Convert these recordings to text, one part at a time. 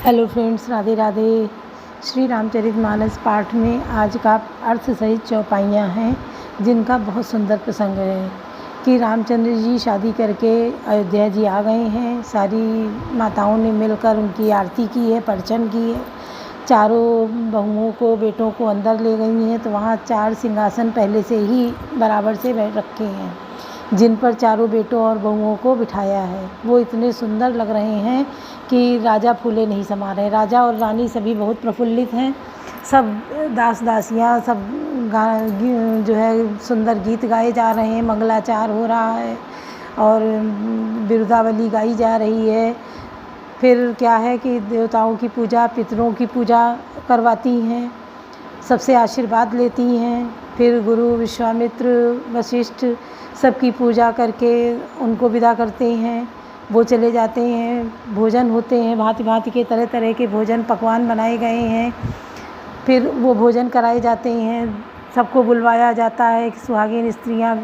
Hello friends, Radhe Radhe. Shri Ramcharitmanas पाठ में आज का अर्थ सहित चौपाइयाँ हैं, जिनका बहुत सुंदर प्रसंग है कि रामचंद्र जी शादी करके अयोध्या जी आ गए हैं। सारी माताओं ने मिलकर उनकी आरती की है, परचन की है। चारों बहुओं को, बेटों को अंदर ले गई हैं, तो वहाँ 4 सिंहासन पहले से ही बराबर से रखे हैं, जिन पर चारों बेटों और बहुओं को बिठाया है। वो इतने सुंदर लग रहे हैं कि राजा फूले नहीं समा रहे। राजा और रानी सभी बहुत प्रफुल्लित हैं। सब दास दासियाँ सब जो है सुंदर गीत गाए जा रहे हैं, मंगलाचार हो रहा है और बिरुदावली गाई जा रही है। फिर क्या है कि देवताओं की पूजा, पितरों की पूजा करवाती हैं, सबसे आशीर्वाद लेती हैं। फिर गुरु, विश्वामित्र, वशिष्ठ सबकी पूजा करके उनको विदा करते हैं। वो चले जाते हैं। भोजन होते हैं, भांति भांति के तरह तरह के भोजन पकवान बनाए गए हैं। फिर वो भोजन कराए जाते हैं, सबको बुलवाया जाता है कि सुहागिन स्त्रियाँ,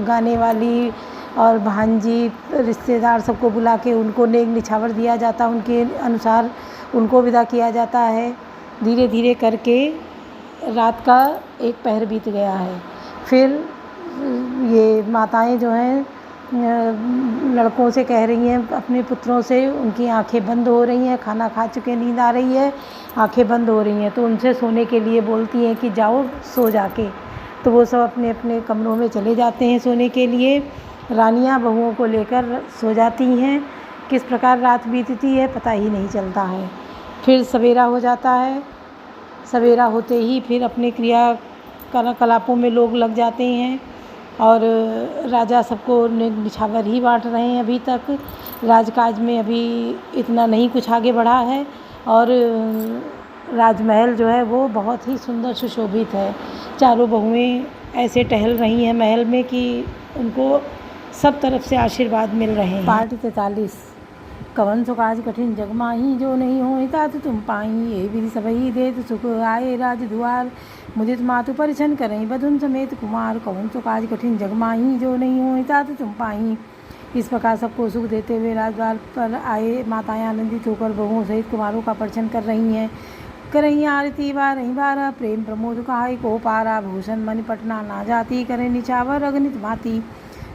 गाने वाली और भांजी, रिश्तेदार सबको बुला के उनको नेक निछावर दिया जाता, उनके अनुसार उनको विदा किया जाता है। धीरे धीरे करके रात का एक पहर बीत गया है। फिर ये माताएं जो हैं लड़कों से कह रही हैं, अपने पुत्रों से, उनकी आंखें बंद हो रही हैं, खाना खा चुके नींद आ रही है, आंखें बंद हो रही हैं, तो उनसे सोने के लिए बोलती हैं कि जाओ सो जाके। तो वो सब अपने अपने कमरों में चले जाते हैं सोने के लिए। रानियां बहुओं को लेकर सो जाती हैं। किस प्रकार रात बीतती है पता ही नहीं चलता है। फिर सवेरा हो जाता है। सवेरा होते ही फिर अपने क्रियाकलापों में लोग लग जाते हैं और राजा सबको निछावर ही बांट रहे हैं। अभी तक राजकाज में अभी इतना नहीं कुछ आगे बढ़ा है और राजमहल जो है वो बहुत ही सुंदर सुशोभित है। चारों बहुएं ऐसे टहल रही हैं महल में कि उनको सब तरफ से आशीर्वाद मिल रहे हैं। पाठ 43। कवन सो काज कठिन जग माही, जो नहीं हो तात तुम पाई। ये विधि सबही देत सुख आए राज दुआर, मुदित मातु परिछन करई बधुन समेत कुमार। कवन सो काज कठिन जग माही, जो नहीं हो तात तुम पाई। इस प्रकार सबको सुख देते हुए राजद्वार पर आए माताएं आनंदित होकर बहुओं सहित कुमारों का परिछन कर रही हैं। करई आरती बारही बारह, प्रेम प्रमोद कहाई को पारा। भूषण मणि पटना ना जाती, करे निछावर अगणित भांति।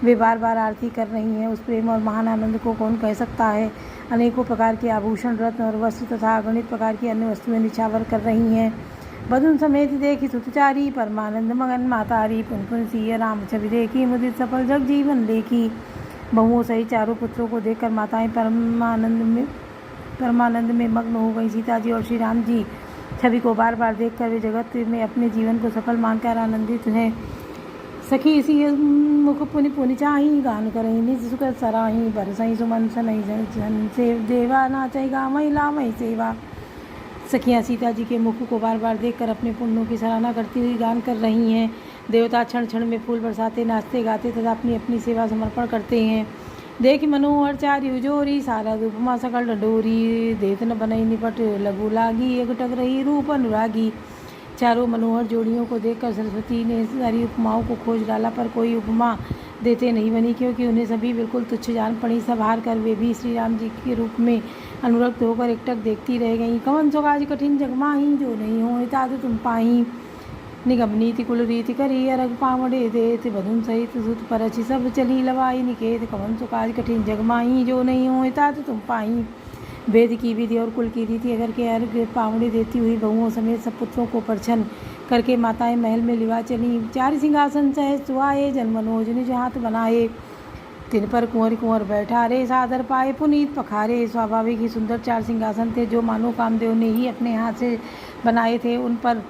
वे बार बार आरती कर रही हैं। उस प्रेम और महान आनंद को कौन कह सकता है। अनेकों प्रकार के आभूषण, रत्न और वस्त्र तथा अगणित प्रकार की अन्य वस्तुएं निछावर कर रही हैं। बधुन समेत देखी सुतचारी, परमानंद मगन मातारी। पुन पुन सिय राम छवि देखी, मुदित सफल जग जीवन लेखी। बहुओं सहित चारों पुत्रों को देखकर माताएं परमानंद में मग्न हो गई। सीता जी और श्री राम जी छवि को बार बार देखकर वे जगत में अपने जीवन को सफल मानकर आनंदित हैं। सखी इसी मुख पुनि पुनि चाही, गान करही निज सुख सराही। बरसई सुमन सनई जन से देवा, नाचई गावई लावई सेवा। सखियाँ सीता जी के मुख को बार बार देखकर अपने पुण्यों की सराहना करती हुई गान कर रही हैं। देवता क्षण क्षण में फूल बरसाते, नाचते गाते तथा अपनी अपनी सेवा समर्पण करते हैं। देख मनोहर चारि उजोरी, सारद उपमा सकल डंडोरी। देत न बनई निपट लघु लागी, एकटक रही रूप अनुरागी। चारों मनोहर जोड़ियों को देखकर सरस्वती ने सारी उपमाओं को खोज डाला, पर कोई उपमा देते नहीं बनी, क्योंकि उन्हें सभी बिल्कुल तुच्छ जान पड़ी। सब हार कर वे भी श्री राम जी के रूप में अनुरक्त होकर एकटक देखती रह गईं। कवन सो काज कठिन जग माही, जो नहीं हो तात तुम पाही। निगम नीति कुल रीति करी, अरग पावड़े देत। बधुन सहित सुत परछि, सब चली लवाई निकेत। कवन सो काज कठिन जग माही, जो नहीं हो तात तुम पाही। वेद की विधि और कुल की रीति अगर के अर्घ पावड़े देती हुई बहुओं समेत सब पुत्रों को परछन करके माताएं महल में लिवा चली। 4 सिंहासन सहज सुहाए, जन मनोज निज हाथ बनाए। तिन पर कुंवर कुंवर बैठा रे, सादर पाए पुनीत पखारे। स्वाभाविक ही सुंदर 4 सिंहासन थे, जो मानो कामदेव ने ही अपने हाथ से बनाए थे। उन पर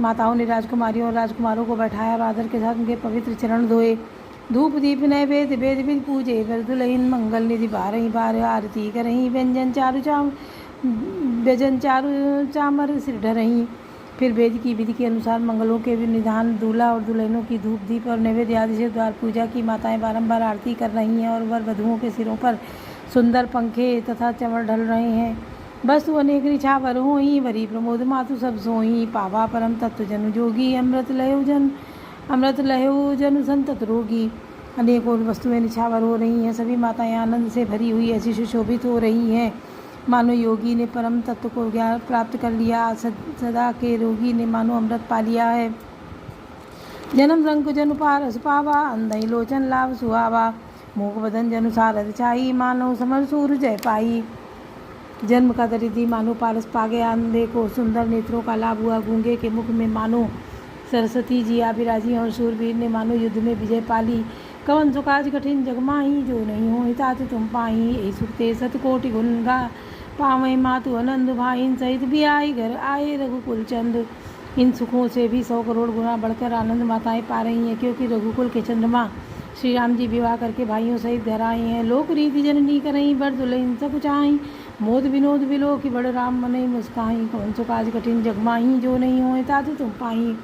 माताओं ने राजकुमारियों और राजकुमारों को बैठाया और आदर के साथ उनके पवित्र चरण धोए। धूप दीप नैवेद्य वेद विद पूजे, दुलहीन मंगल निधि बारही बार। आरती करही व्यंजन चारु चामर सिर ढरही। फिर वेद की विधि के अनुसार मंगलों के निधान, दूल्हा और दुल्हनों की धूप दीप और नैवेद्य आदि से द्वार पूजा की माताएं बारंबार आरती कर रही हैं और वर वधुओं के सिरों पर सुंदर पंखे तथा चंवर ढल रहे हैं। वस्तु अनेक निछावर होई, वरी प्रमोद मातु सब सोई। पावा परम तत्व जनु जोगी, अमृत लहु जनु संतत रोगी। अनेकों वस्तुएं निछावर हो रही हैं। सभी माताएं आनंद से भरी हुई ऐसी सुशोभित हो रही हैं मानो योगी ने परम तत्व को ज्ञान प्राप्त कर लिया, सदा के रोगी ने मानो अमृत पा लिया है। जन्म रंग जनु पारस पावा, अंधई लोचन लाभ सुहावा, मूक बदन जनु सारद छाई, मानव समर सूर जय पाई। जन्म का दरिद्री मानो पारस पा गया, अंधे को सुंदर नेत्रों का लाभ हुआ, गूंगे के मुख में मानो सरस्वती जी आ विराजी, और शूरवीर ने मानो युद्ध में विजय पाली। कवन सुकाज कठिन जगमाही, जो नहीं हो तात तुम पाही, ए सुखते सतकोटि गुण गा पावै, मातु आनंद भाईन सहित भी आई घर आए रघुकुल चंद। इन सुखों से भी 100 करोड़ गुना बढ़कर आनंद माताएं पा रही हैं, क्योंकि रघुकुल के चंद्रमा श्री राम जी विवाह करके भाइयों सहित घर आए हैं। लोक रीति जननी करई, बर दुलहिन सब चाही, मोद विनोद बिलो कि बड़ राम मनई मुस्काही, कौन सो काज कठिन जगमाही, जो नहीं होए तात तुम पाही।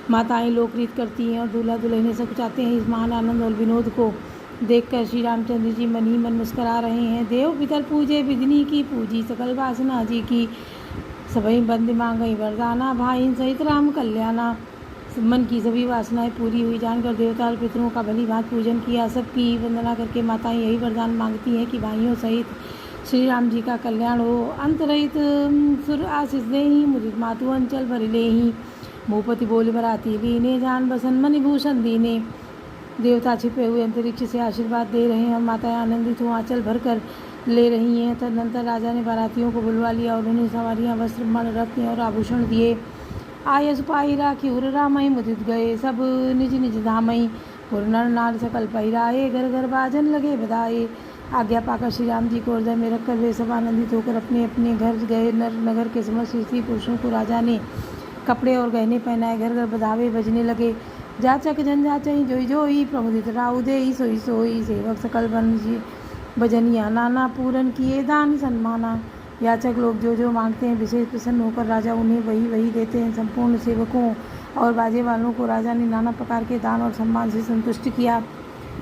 माताएं लोक रीत करती हैं और दूल्हा दुल्हनें सब चाहते हैं। इस महान आनंद और विनोद को देखकर श्री रामचंद्र जी मन ही मन मुस्करा रहे हैं। देव पितर पूजे विधिनी की, पूजी सकल वासना जी की, सबई बंद मांगई वरदाना, भाई सहित राम कल्याणा। मन की सभी वासनाएं पूरी हुई जानकर देवता और पितरों का भली भांति पूजन किया। सबकी वंदना करके माताएं यही वरदान मांगती हैं कि भाइयों सहित श्री राम जी का कल्याण हो। अंतरहित सुर आशीष दे ही, मुदित मातु अंचल भर ले ही, भूपति बोल बराती लीने, जान बसन मणि भूषण दीने। देवता छिपे हुए अंतरिक्ष से आशीर्वाद दे रहे हैं और माताएं आनंदित हो आंचल भर कर ले रही हैं। तदनंतर राजा ने बारातियों को बुलवा लिया और उन्हें सवारियां, वस्त्र, मण, रत्न और आभूषण दिए। आयस पाई राखी उर रामई, मुदित गए सब निज निज धामई, उर नर नार सकल पहिराए, घर घर बाजन लगे बधाए। आज्ञा पाकर श्री राम जी को हृदय में रखकर वे सब आनंदित होकर अपने अपने घर गए। नर नगर के समस्त स्त्री पुरुषों को राजा ने कपड़े और गहने पहनाए, घर घर बधावे बजने लगे। जाचक जन जाचई, जोई जोई, प्रमुदित राउ देई, सोई सोई, सेवक सकल भजनिया, नाना पूरन किए दान सन्माना। याचक लोग जो जो मांगते हैं विशेष प्रसन्न होकर राजा उन्हें वही वही देते हैं। संपूर्ण सेवकों और बाजे वालों को राजा ने नाना प्रकार के दान और सम्मान से संतुष्ट किया।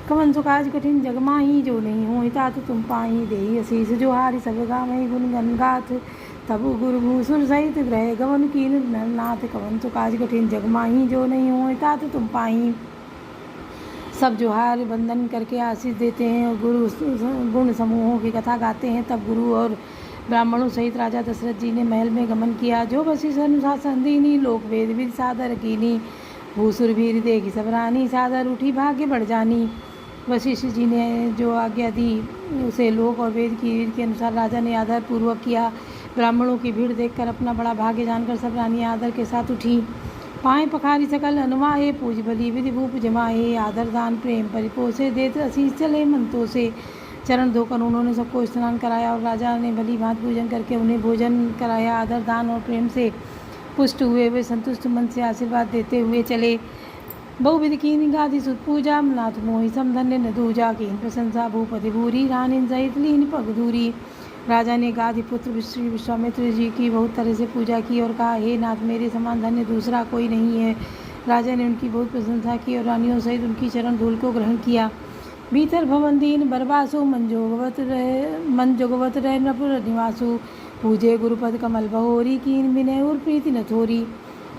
कवन सुकाज कठिन जगमाही, जो नहीं हो तात तुम पाही, देही असीस जो हारि सब गावई, गुण गन गाथ, तब गुरु भूसुर सहित ग्रह गवन कीन नरनाथ। कवन सुकाज कठिन जगमाही, जो नहीं हो तात तुम पाही। सब जोहार वंदन करके आशीष देते हैं और गुरु गुण समूहों की कथा गाते हैं। तब गुरु और ब्राह्मणों सहित राजा दशरथ जी ने महल में गमन किया। जो वशिष्ठ अनुशासन दीनी, लोक वेद विद सादर कीनी, भूसुर वीर देखी सब रानी, सादर उठी भाग्य बढ़ जानी। वशिष्ठ जी ने जो आज्ञा दी उसे लोक और वेद की रीत के अनुसार राजा ने आदर पूर्वक किया। ब्राह्मणों की भीड़ देखकर अपना बड़ा भाग्य जानकर सब रानियां आदर के साथ उठी। पाए पखारी सकल अनुवाहे, पूज बलि विधि भूप जमाए, आदर दान प्रेम परिपोषे, देत असीस चले मंतों से। चरण धोकर उन्होंने सबको स्नान कराया और राजा ने भली भांति पूजन करके उन्हें भोजन कराया। आदर दान और प्रेम से पुष्ट हुए वे संतुष्ट मन से आशीर्वाद देते हुए चले। बहुविधि कीन गादि सुत पूजा, नाथ मोहि समधन्य न दूजा, कीन प्रशंसा भूपति भूरी, रानिन सहित लीन पग दूरी। राजा ने गादि पुत्र श्री विश्वामित्र जी की बहुत तरह से पूजा की और कहा, हे नाथ, मेरे समान धन्य दूसरा कोई नहीं है। राजा ने उनकी बहुत प्रशंसा की और रानियों सहित उनकी चरण धूल को ग्रहण किया। भीतर भवन दीन बरबासु, मन जोगवत रह नपुर निवासु, पूजे गुरुपद कमल बहोरी, कीन विनय और प्रीति न थोरी।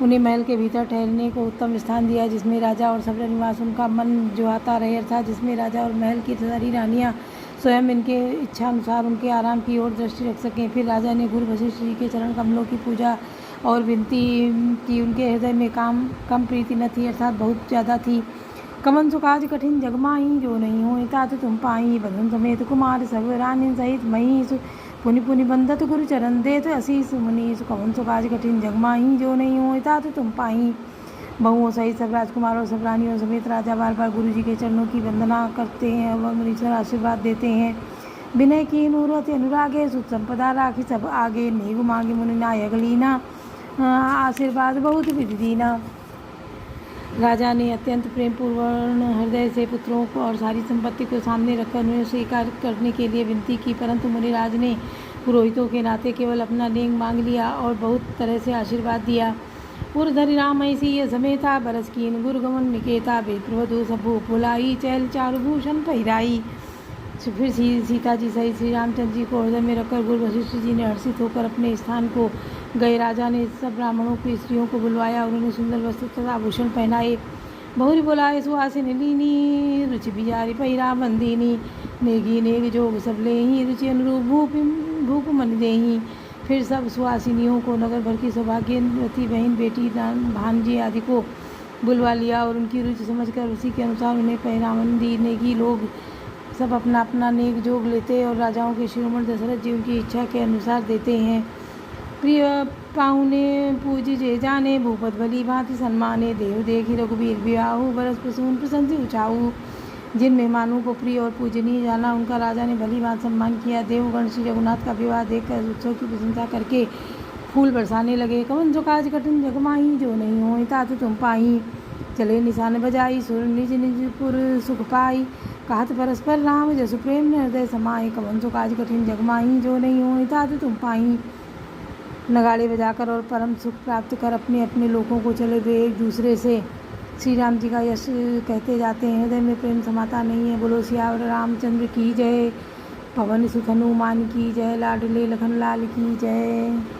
उन्हें महल के भीतर ठहरने को उत्तम स्थान दिया जिसमें राजा और सब निवास उनका मन जोहाता रहे, अर्थात जिसमें राजा और महल की सारी रानियाँ स्वयं इनके इच्छा अनुसार उनके आराम की ओर दृष्टि रख सकें। फिर राजा ने गुरु वशिष्ठ जी के चरण कमलों की पूजा और विनती की। उनके हृदय में कम प्रीति न थी, अर्थात बहुत ज़्यादा थी। कवन सुकाज कठिन जगमाही, जो नहीं हो तात तुम पाई, बंधन समेत कुमार सब रानी सहित मही, पुनि पुनि बंधत गुरु चरण देत असीस मुनीस। कवन सुकाज कठिन जगमाही, जो नहीं हो तात तुम पाई। बहुओं सहित सब राजकुमार और सब रानियों समेत राजा बार बार गुरु जी के चरणों की वंदना करते हैं और मुनीश्वर आशीर्वाद देते हैं। विनय की नूरत अनुरागे, सुत संपदा राखी सब आगे, नेगु मांगे मुनि नायक लीना, आशीर्वाद बहुत विधि दीना। राजा ने अत्यंत प्रेम पूर्ण हृदय से पुत्रों को और सारी संपत्ति को सामने रखकर उन्हें स्वीकार करने के लिए विनती की, परंतु मुनिराज ने पुरोहितों के नाते केवल अपना नेंग मांग लिया और बहुत तरह से आशीर्वाद दिया। उर्धरि राम ऐसी समेता, बरस कीन गुरुगमन निकेता, बेप्रवधु सबू पुलाई, चैल चारुभूषण पहिराई। फिर सीता जी सहित श्री रामचंद्र जी को हृदय में रखकर गुरु वशिष्ठ जी ने हर्षित होकर अपने स्थान को गए। राजा ने सब ब्राह्मणों की स्त्रियों को बुलवाया, उन्होंने सुंदर वस्त्र तथा आभूषण पहनाए। बहुरी बुलाए सुहासिन लीनी, रुचि बिजारी पहिरा बंदीनी, नेगी नेग जोग सब ले ही, रुचि अनुरूप भूप मन देहीं। फिर सब सुहासिनियों को, नगर भर की सौभाग्यवती बहन बेटी भांजी आदि को बुलवा लिया और उनकी रुचि समझकर उसी के अनुसार उन्हें पहरावन देने की लोग सब अपना अपना नेक जोग लेते और राजाओं के शिरोमणि दशरथ जी उनकी इच्छा के अनुसार देते हैं। प्रिय पाहुने पूज जे जाने, भूपत भली भांति सम्माने, देव देखी रघुबीर बियाहू, बरस प्रसून प्रशंसी उचाऊ। जिन मेहमानों को प्रिय और पूजनीय जाना, उनका राजा ने भली भांति सम्मान किया। देवगण श्री रघुनाथ का विवाह देखकर उत्सव की प्रशंसा करके फूल बरसाने लगे। कवन जो काज कठिन जग माही, जो नहीं होई तात तुम पाही। चले निशान बजाई, सुर निज निज पुर सुख पाई। कहत परस्पर राम, जसु प्रेम हृदय समाये। कवन जो काज कठिन जग माही, जो नहीं होई तात तुम पाही। नगाड़े बजाकर और परम सुख प्राप्त कर अपने अपने लोगों को चले वे एक दूसरे से श्री राम जी का यश कहते जाते हैं। हृदय में प्रेम समाता नहीं है। बोलो सियावर रामचंद्र की जय। पवन सुत हनुमान की जय। लाडले लखन लाल की जय।